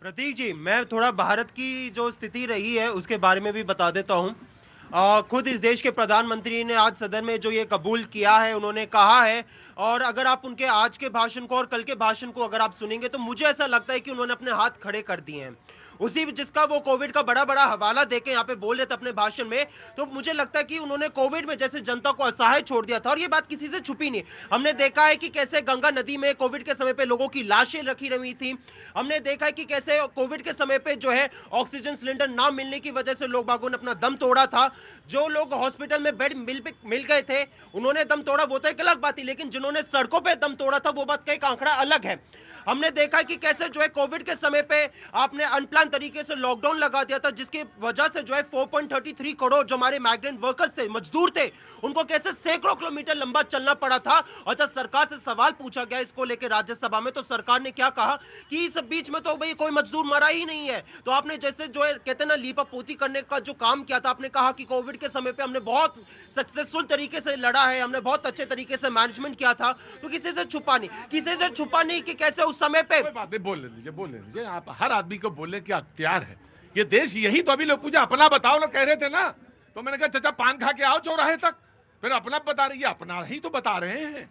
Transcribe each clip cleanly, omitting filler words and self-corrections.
प्रतीक जी, मैं थोड़ा भारत की जो स्थिति रही है उसके बारे में भी बता देता हूं। खुद इस देश के प्रधानमंत्री ने आज सदन में जो ये कबूल किया है, उन्होंने कहा है। और अगर आप उनके आज के भाषण को और कल के भाषण को अगर आप सुनेंगे तो मुझे ऐसा लगता है कि उन्होंने अपने हाथ खड़े कर दिए हैं उसी जिसका वो कोविड का बड़ा बड़ा हवाला देके यहाँ पे बोल रहे थे अपने भाषण में। तो मुझे लगता है कि उन्होंने कोविड में जैसे जनता को असहाय छोड़ दिया था, और ये बात किसी से छुपी नहीं। हमने देखा है कि कैसे गंगा नदी में कोविड के समय पे लोगों की लाशें रखी रही थी। हमने देखा है कि कैसे कोविड के समय पे जो है ऑक्सीजन सिलेंडर ना मिलने की वजह से लोग बागों ने अपना दम तोड़ा था। जो लोग हॉस्पिटल में बेड मिल गए थे उन्होंने दम तोड़ा, वो तो एक अलग बात थी, लेकिन जिन्होंने सड़कों पे दम तोड़ा था वो बात का एक आंकड़ा अलग है। हमने देखा कि कैसे जो है कोविड के समय पे आपने अनप्लान तरीके से लॉकडाउन लगा दिया था, जिसकी वजह से जो है 4.33 करोड़ जो हमारे माइग्रेंट वर्कर्स थे, मजदूर थे, उनको कैसे सैकड़ों किलोमीटर लंबा चलना पड़ा था। और जब सरकार से सवाल पूछा गया इसको लेकर राज्यसभा में, तो सरकार ने क्या कहा कि इस बीच में तो भाई कोई मजदूर मरा ही नहीं है। तो आपने जैसे जो है कहते ना लीपा पोती करने का जो काम किया था, आपने कहा कि कोविड के समय पे हमने बहुत सक्सेसफुल तरीके से लड़ा है, हमने बहुत अच्छे तरीके से मैनेजमेंट किया था। तो किसी से छुपा नहीं कि कैसे उस समय पे बातें बोल ले लीजिए। आप हर आदमी को बोलने की अख्तियार है। ये देश यही तो अभी लोग पूछा अपना बताओ लोग कह रहे थे ना, तो मैंने कहा चाचा पान खा के आओ चौराहे तक, फिर अपना बता रही है, अपना ही तो बता रहे हैं।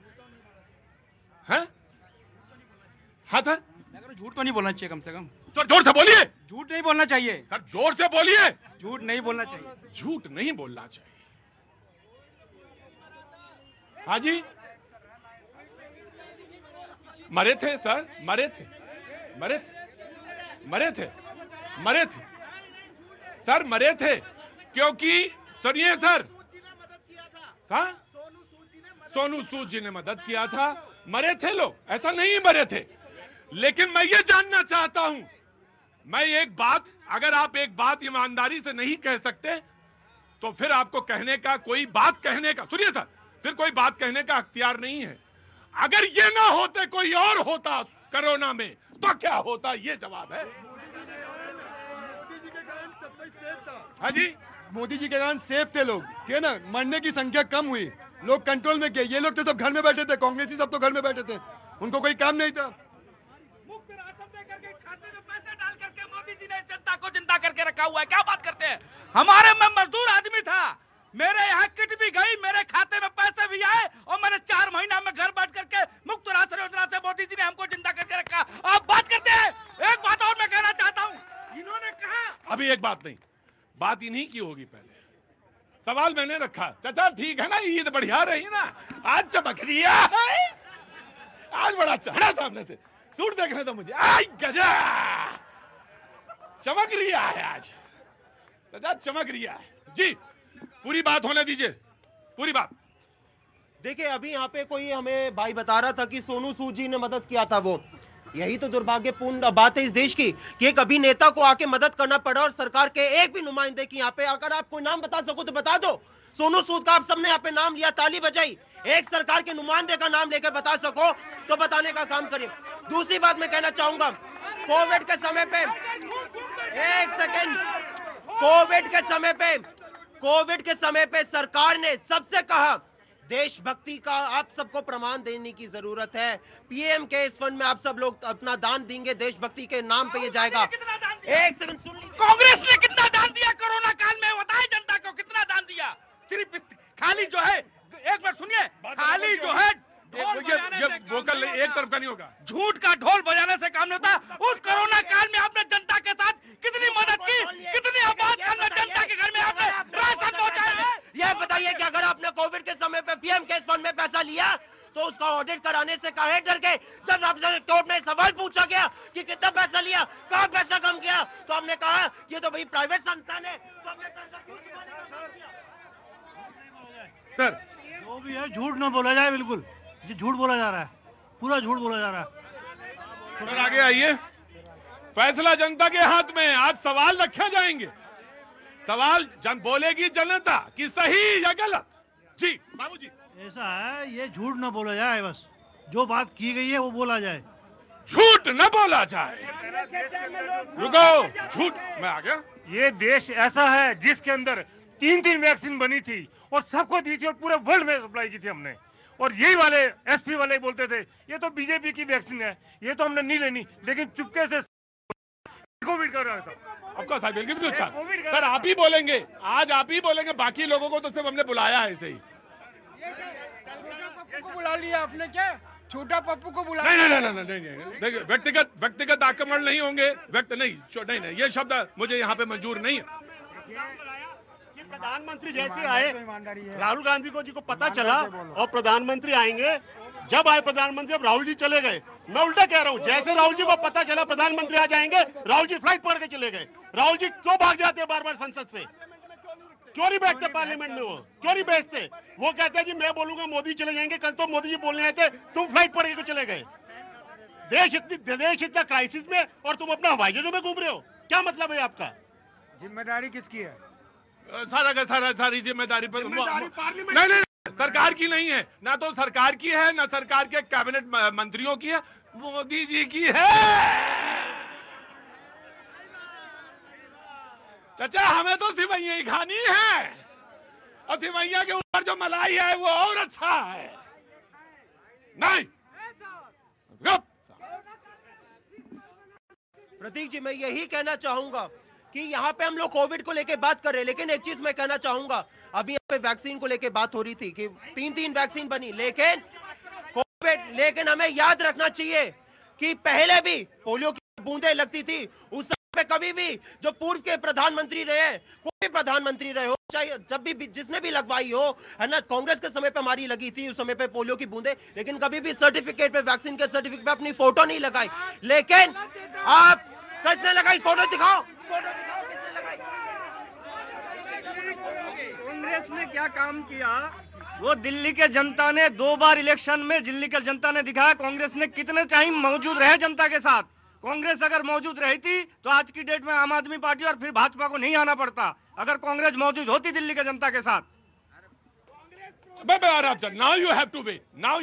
हाँ सर, झूठ तो नहीं बोलना चाहिए, कम से कम तो जोर से बोलिए। झूठ नहीं बोलना चाहिए सर जोर से बोलिए। झूठ नहीं बोलना चाहिए। झूठ नहीं बोलना चाहिए। हाँ जी, मरे थे सर, मरे थे सर, मरे थे क्योंकि सुनिए सर, सोनू सूद जी ने मदद किया था, मरे थे लोग, ऐसा नहीं मरे थे। लेकिन मैं ये जानना चाहता हूं, मैं एक बात, अगर आप एक बात ईमानदारी से नहीं कह सकते तो फिर आपको कहने का, कोई बात कहने का, सुनिए सर, फिर कोई बात कहने का अख्तियार नहीं है। अगर ये ना होते कोई और होता कोरोना में तो क्या होता, ये जवाब है। हाँ जी, मोदी जी के कारण सेफ थे लोग, क्या ना, मरने की संख्या कम हुई, लोग कंट्रोल में गए। ये लोग तो सब घर में बैठे थे, कांग्रेसी सब तो घर में बैठे थे, उनको कोई काम नहीं था। मुफ्त राशन देकर के खाते में पैसे डाल करके मोदी जी ने जनता को जिंदा करके रखा हुआ है। क्या बात करते हैं। हमारे में मजदूर आदमी था, मेरे यहाँ किट भी गई, मेरे खाते में पैसे भी आए, और मैंने 4 महीना में घर बैठ करके मुफ्त राशन योजना से मोदी जी ने हमको जिंदा करके रखा। आप बात करते हैं। एक बात और मैं कहना चाहता हूँ, इन्होंने कहा अभी एक बात नहीं, बात इन्हीं की होगी। पहले सवाल मैंने रखा, चाचा ठीक है ना, ईद बढ़िया रही ना, आज चमक रिया है, आज बड़ा चढ़ा सामने से, सूट देखने तो मुझे, आई गजा चमक रिया है आज, चाचा चमक रिया है जी। पूरी बात होने दीजिए, पूरी बात। देखिए, अभी यहाँ पे कोई हमें भाई बता रहा था कि सोनू सूद जी ने मदद किया था। वो यही तो दुर्भाग्यपूर्ण बात है इस देश की कि एक अभिनेता को आके मदद करना पड़ा, और सरकार के एक भी नुमाइंदे की यहाँ पे, अगर आप कोई नाम बता सको तो बता दो। सोनू सूद का आप सबने यहाँ पे नाम लिया, ताली बजाई, एक सरकार के नुमाइंदे का नाम लेकर बता सको तो बताने का काम करिए। दूसरी बात मैं कहना चाहूंगा, कोविड के समय पे, एक सेकेंड, कोविड के समय पे सरकार ने सबसे कहा देशभक्ति का आप सबको प्रमाण देने की जरूरत है। पीएम केयर्स फंड में आप सब लोग अपना दान देंगे, देशभक्ति के नाम पे ये जाएगा। एक सेकंड सुन लीजिए, कांग्रेस ने कितना दान दिया कोरोना काल में, बताए जनता को कितना दान दिया। सिर्फ खाली जो है, एक बार सुनिए, खाली जो है ये वोकल एक तरफ का नहीं होगा, झूठ का ढोल बजाने से काम नहीं होता। उस कोरोना काल में आपने जनता के साथ कितनी मदद की, कितनी आबाद करने जनता के घर में आपने राशन पहुंचाया। यह बताइए कि अगर आपने कोविड के समय पे पीएम केयर्स फंड में पैसा लिया तो उसका ऑडिट कराने से काहे डर गए। जब आपसे कोर्ट में सवाल पूछा गया कि कितना पैसा लिया, कहाँ पैसा कम किया, तो हमने कहा ये तो भाई प्राइवेट संस्थान है, तो हमने पैसा क्यों छुपाने का काम किया। सर जो भी है झूठ ना बोला जाए, बिल्कुल ये झूठ बोला जा रहा है, पूरा झूठ बोला जा रहा है। सर आगे आइए, फैसला जनता के हाथ में है। आज सवाल रखे जाएंगे, सवाल बोलेगी जनता कि सही या गलत। जी बाबू जी, ऐसा है, ये झूठ ना बोला जाए, बस जो बात की गई है वो बोला जाए, झूठ न बोला जाए। रुको, झूठ, मैं आ गया। ये देश ऐसा है जिसके अंदर 3 वैक्सीन बनी थी और सबको दी थी और पूरे वर्ल्ड में सप्लाई की थी हमने, और यही वाले एसपी वाले बोलते थे ये तो बीजेपी की वैक्सीन है, ये तो हमने नहीं लेनी, लेकिन चुपके से कोविड कर रहा था। Of course I will give you chance. Covid का- सर आप ही बोलेंगे, आज आप ही बोलेंगे, बाकी लोगों को तो सिर्फ हमने बुलाया है ऐसे ही। पप्पू को बुला लिया आपने क्या? छोटा पप्पू को बुला नहीं नहीं नहीं नहीं नहीं, नहीं। देखिए व्यक्तिगत आक्रमण नहीं होंगे, नहीं ये शब्द मुझे यहाँ पे मंजूर नहीं है। कि प्रधानमंत्री जैसे आए, राहुल गांधी को जी को पता चला और प्रधानमंत्री आएंगे, जब आए प्रधानमंत्री, अब राहुल जी चले गए। मैं उल्टा कह रहा हूँ, जैसे राहुल जी को पता चला प्रधानमंत्री आ जाएंगे, राहुल जी फ्लाइट पकड़ के चले गए। राहुल जी क्यों भाग जाते हैं बार बार संसद से? क्यों नहीं बैठते पार्लियामेंट में? वो क्यों नहीं बैठते? वो कहते हैं जी मैं बोलूंगा मोदी चले जाएंगे। कल तो मोदी जी बोलने आए थे, तुम फ्लाइट पकड़ के चले गए। देश इतना क्राइसिस में और तुम अपना हवाई जहाजों में घूम रहे हो, क्या मतलब है आपका? जिम्मेदारी किसकी है? सारी जिम्मेदारी पर नहीं, सरकार की नहीं है, ना तो सरकार की है, ना सरकार के कैबिनेट मंत्रियों की है, मोदी जी की है। चाचा हमें तो सिवैया ही खानी है, और सिवैया के ऊपर जो मलाई है वो और अच्छा है। नहीं प्रतीक जी, मैं यही कहना चाहूंगा कि यहाँ पे हम लोग कोविड को लेके बात कर रहे हैं, लेकिन एक चीज मैं कहना चाहूंगा, अभी यहाँ पे वैक्सीन को लेके बात हो रही थी कि 3 वैक्सीन बनी, लेकिन लेकिन हमें याद रखना चाहिए कि पहले भी पोलियो की बूंदें लगती थी। उस समय पे कभी भी जो पूर्व के प्रधानमंत्री रहे, कोई प्रधानमंत्री रहे हो, चाहे जब भी जिसने भी लगवाई हो, है ना, कांग्रेस के समय पे हमारी लगी थी उस समय पे पोलियो की बूंदें, लेकिन कभी भी सर्टिफिकेट पे, वैक्सीन के सर्टिफिकेट पे अपनी फोटो नहीं लगाई। लेकिन आप किसने लगाई? फोटो दिखाओ, फोटो दिखाओ किसने लगाई। कांग्रेस ने क्या काम किया? वो दिल्ली के जनता ने 2 बार इलेक्शन में दिल्ली के जनता ने दिखाया कांग्रेस ने कितने टाइम मौजूद रहे जनता के साथ। कांग्रेस अगर मौजूद रही थी तो आज की डेट में आम आदमी पार्टी और फिर भाजपा को नहीं आना पड़ता, अगर कांग्रेस मौजूद होती दिल्ली के जनता के साथ। Now you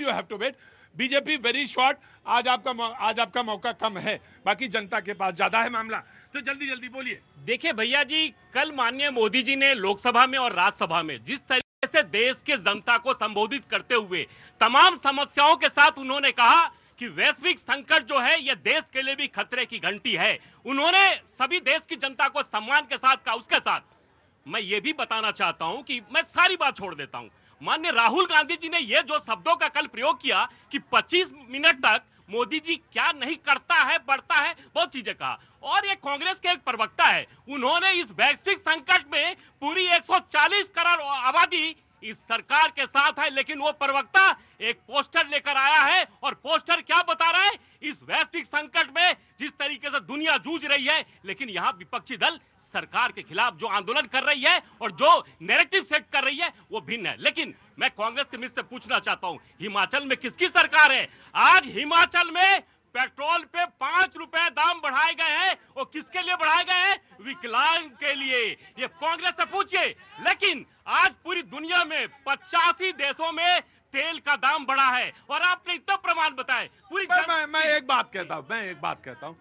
have to wait. BJP very short, आज आपका मौका कम है, बाकी जनता के पास ज्यादा है मामला, तो जल्दी जल्दी बोलिए। देखिए भैया जी, कल माननीय मोदी जी ने लोकसभा में और राज्यसभा में जिस तरीके से देश के जनता को संबोधित करते हुए तमाम समस्याओं के साथ उन्होंने कहा कि वैश्विक संकट जो है यह देश के लिए भी खतरे की घंटी है। उन्होंने सभी देश की जनता को सम्मान के साथ कहा। उसके साथ मैं ये भी बताना चाहता हूं कि मैं सारी बात छोड़ देता हूं, माननीय राहुल गांधी जी ने यह जो शब्दों का कल प्रयोग किया कि 25 मिनट तक मोदी जी क्या नहीं करता है, बढ़ता है, बहुत चीजें कहा। और ये कांग्रेस के एक प्रवक्ता है, उन्होंने इस वैश्विक संकट में पूरी 140 करोड़ आबादी इस सरकार के साथ है, लेकिन वो प्रवक्ता एक पोस्टर लेकर आया है और पोस्टर क्या बता रहा है? इस वैश्विक संकट में जिस तरीके से दुनिया जूझ रही है, लेकिन यहां विपक्षी दल सरकार के खिलाफ जो आंदोलन कर रही है और जो नैरेटिव सेट कर रही है वो भिन्न है। लेकिन मैं कांग्रेस के मित्र से पूछना चाहता हूं, हिमाचल में किसकी सरकार है? आज हिमाचल में पेट्रोल पे 5 रुपए दाम बढ़ाए गए हैं, और किसके लिए बढ़ाए गए हैं? विकलांग के लिए। ये कांग्रेस से पूछिए। लेकिन आज पूरी दुनिया में 85 देशों में तेल का दाम बढ़ा है, और आपने इतना प्रमाण बताए पूरी मैं एक बात कहता हूं,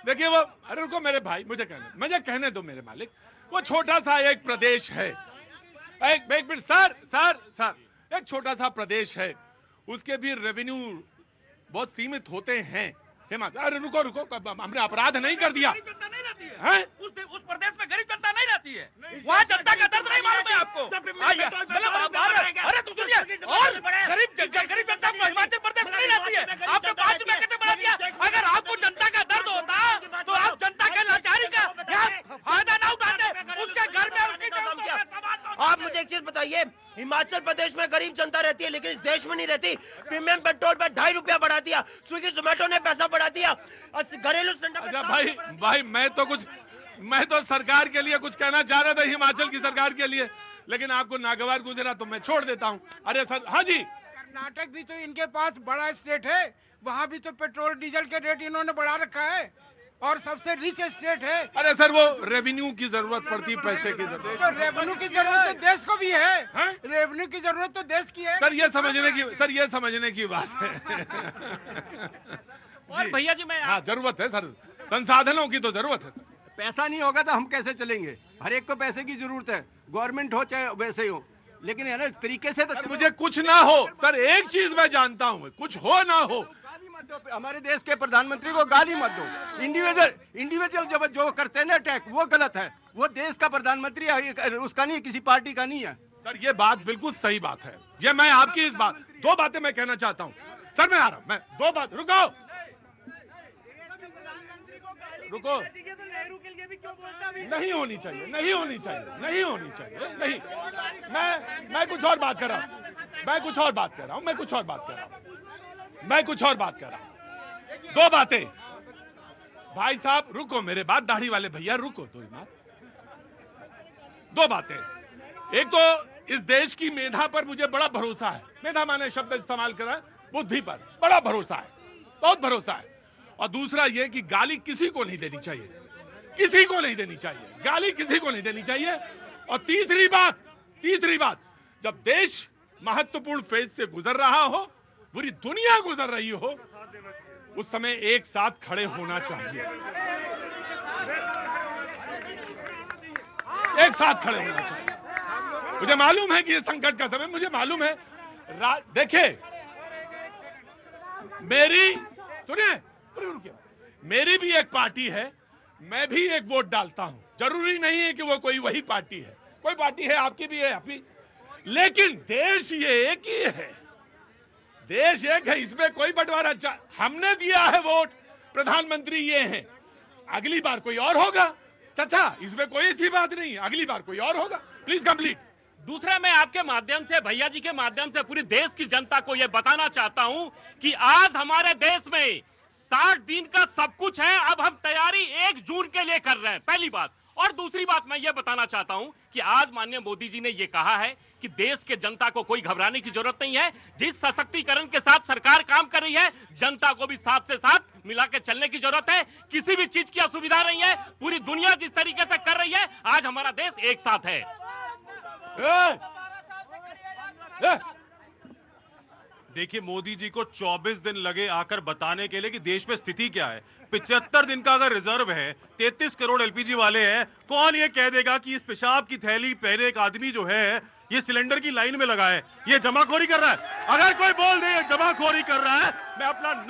देखिए वो, अरे रुको मेरे भाई, मुझे कहने दो मेरे मालिक। वो छोटा सा एक प्रदेश है, एक मिनट सर, एक छोटा सा प्रदेश है, उसके भी रेवेन्यू बहुत सीमित होते हैं। अरे रुको, हमने अपराध नहीं कर दिया है? उस प्रदेश में गरीब जनता नहीं रहती है, वहाँ जनता का दर्द नहीं मालूम है आपको? अरे तो सुनिए, और गरीब जनता हिमाचल प्रदेश में नहीं रहती है, आपने 5 रुपया कैसे बढ़ा दिया? अगर आपको जनता का दर्द होता तो आप जनता के लाचारी का फायदा ना उठाते, उसके घर में उसकी। आप मुझे एक चीज बताइए, हिमाचल प्रदेश में गरीब जनता रहती है, लेकिन इस देश में नहीं रहती। प्रीमियम पेट्रोल पर 2.5 रुपया बढ़ा दिया, स्विगी जोमेटो ने पैसा बढ़ा दिया, घरेलू सिलेंडर। अच्छा भाई मैं तो सरकार के लिए कुछ कहना चाह रहा था, हिमाचल की सरकार के लिए, लेकिन आपको नागवार गुजरा तो मैं छोड़ देता हूं। अरे सर, हाँ जी, कर्नाटक भी तो इनके पास बड़ा स्टेट है, वहाँ भी तो पेट्रोल डीजल के रेट इन्होंने बढ़ा रखा है, और सबसे रिच स्टेट है। अरे सर, वो रेवेन्यू की जरूरत पड़ती, पैसे की जरूरत। तो रेवेन्यू की जरूरत तो देश को भी है, रेवेन्यू की जरूरत तो देश की है। सर ये समझने की बात है। और भैया जी, मैं जरूरत है सर, संसाधनों की तो जरूरत है। पैसा नहीं होगा तो हम कैसे चलेंगे? हर एक को पैसे की जरूरत है, गवर्नमेंट हो चाहे वैसे ही हो, लेकिन है ना इस तरीके से तो मुझे कुछ ना हो सर, एक चीज मैं जानता हूं, कुछ हो ना हो, तो हमारे देश के प्रधानमंत्री को गाली मत दो। इंडिविजुअल जब जो करते हैं ना अटैक, वो गलत है। वो देश का प्रधानमंत्री है, उसका नहीं, किसी पार्टी का नहीं है। सर ये बात बिल्कुल सही बात है। ये मैं आपकी इस बात, दो बातें मैं कहना चाहता हूं। सर मैं आ रहा हूं, मैं दो बात, रुको रुको, नहीं होनी चाहिए, नहीं होनी चाहिए, नहीं होनी चाहिए, नहीं। मैं कुछ और बात कर रहा हूं, मैं कुछ और बात कर रहा हूं, मैं कुछ और बात कर रहा हूं, मैं कुछ और बात कर रहा हूं। दो बातें भाई साहब, रुको मेरे बात, दाढ़ी वाले भैया रुको, तो बात, दो बातें। एक तो इस देश की मेधा पर मुझे बड़ा भरोसा है। मेधा माने शब्द इस्तेमाल करा, बुद्धि पर बड़ा भरोसा है, बहुत भरोसा है। और दूसरा यह कि गाली किसी को नहीं देनी चाहिए, किसी को नहीं देनी चाहिए, गाली किसी को नहीं देनी चाहिए। और तीसरी बात, जब देश महत्वपूर्ण फेज से गुजर रहा हो, पूरी दुनिया गुजर रही हो, उस समय एक साथ खड़े होना चाहिए, एक साथ खड़े होना चाहिए। मुझे मालूम है कि ये संकट का समय, मुझे मालूम है। देखिए सुनिए, मेरी भी एक पार्टी है, मैं भी एक वोट डालता हूं। जरूरी नहीं है कि वो कोई वही पार्टी है, कोई पार्टी है, आपकी भी है, आपकी, लेकिन देश ये एक ही है, देश एक है, इसमें कोई बंटवारा। हमने दिया है वोट, प्रधानमंत्री ये हैं, अगली बार कोई और होगा। चाचा इसमें कोई ऐसी बात नहीं, अगली बार कोई और होगा। Please complete. दूसरा, मैं आपके माध्यम से, भैया जी के माध्यम से पूरी देश की जनता को यह बताना चाहता हूं कि आज हमारे देश में 60 दिन का सब कुछ है। अब हम तैयारी 1 जून के लिए कर रहे हैं, पहली बात। और दूसरी बात मैं यह बताना चाहता हूं कि आज माननीय मोदी जी ने यह कहा है कि देश के जनता को कोई घबराने की जरूरत नहीं है। जिस सशक्तिकरण के साथ सरकार काम कर रही है, जनता को भी साथ से साथ मिला के चलने की जरूरत है। किसी भी चीज की असुविधा नहीं है। पूरी दुनिया जिस तरीके से कर रही है, आज हमारा देश एक साथ है। देखिए, मोदी जी को 24 दिन लगे आकर बताने के लिए कि देश में स्थिति क्या है। 75 दिन का अगर रिजर्व है, 33 करोड़ एलपीजी वाले हैं, कौन ये कह देगा कि इस पेशाब की थैली पहने एक आदमी जो है ये सिलेंडर की लाइन में लगा है, ये जमाखोरी कर रहा है? अगर कोई बोल दे ये जमाखोरी कर रहा है, मैं अपना